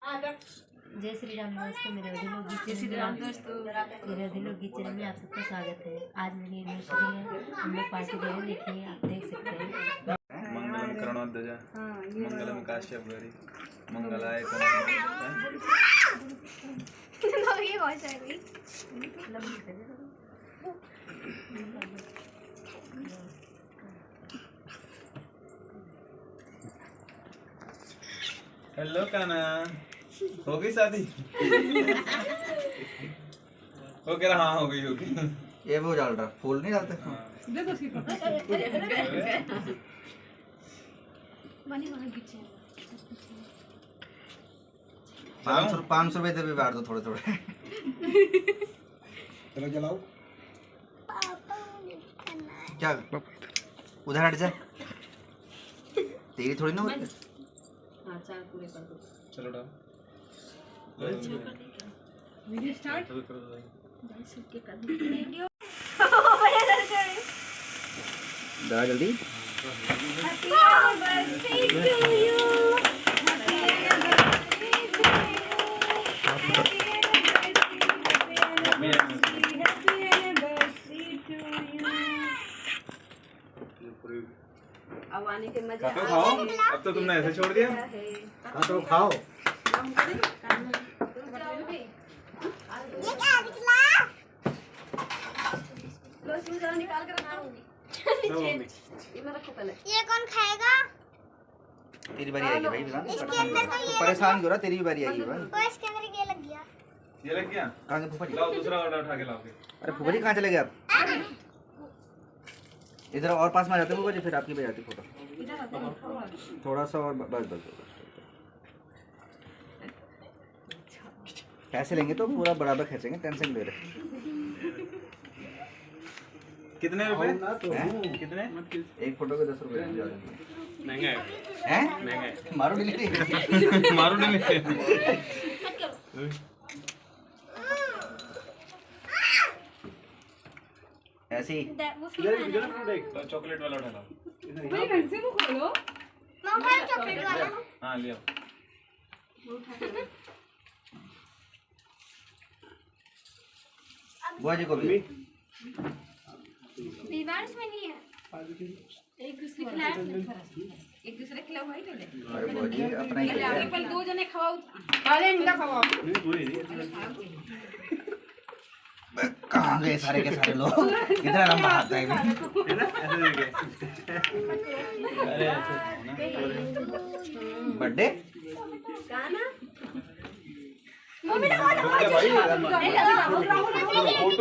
जय श्री राम दोस्तों, मेरे दिलों की मेरे दिलों की चरण में आप सबका स्वागत है। आज मेरी एनिवर्सरी है, हम लोग पार्टी दे रहे हैं। देखिए, आप देख सकते हैं। मंगलम करुणोध्वज मंगलम काश्यप गौरी मंगलाय हेलो काना, हो गई शादी? वो कह रहा हाँ हो गई होगी। ये वो डाल रहा, फूल नहीं डालते। पाँच सौ रुपए दे भी बांट दो थोड़े थोड़े। चलो जलाओ। क्या उधर हट जा, तेरी थोड़ी ना होती। हाँ, चार पूरे कर दो। चलो डाल। वीडियो स्टार्ट कर दो। दादा जल्दी। अब आने के मजे तो खाओ, अब तो तुमने ऐसे छोड़ दिया। हाँ तो खाओ। निकाल कर ये कौन खाएगा? तेरी बारी आएगी भाई। इसके अंदर तो ये परेशान क्यों रहा, तेरी भी बारी आएगी भाई। तो इसके अंदर ये लग गया। ये लग गया? कहाँ से फूफा जी? लाओ दूसरा ऑर्डर उठा के लाओ फिर। अरे फूफा जी कहाँ चले गए आप? इधर और पास में आ जाते फूफा जी, फिर आपकी भी जाती फोटो। थोड़ा सा और बस बस। पैसे लेंगे तो पूरा बराबर खर्चेंगे, टेंशन ले रहे। कितने रुपए? कितने? एक फोटो के 10 रुपए। महंगा है। हैं? महंगा है। मारो डिलीवरी। मारो नहीं। ऐसे ही। चॉकलेट वाला उठा लाओ। मैं चॉकलेट वाला। हाँ ले आओ। बुआ जी को भी। बीमार में नहीं है। एक दूसरे खिलाओ भाई। पहले अरे बुआ जी अपना ही करिए। पहले दो जने खवाओ। कहाँ गए सारे के सारे लोग? कितना लंबा हाथ है है ना? ऐसे देखे। अरे बर्थडे गाना भाई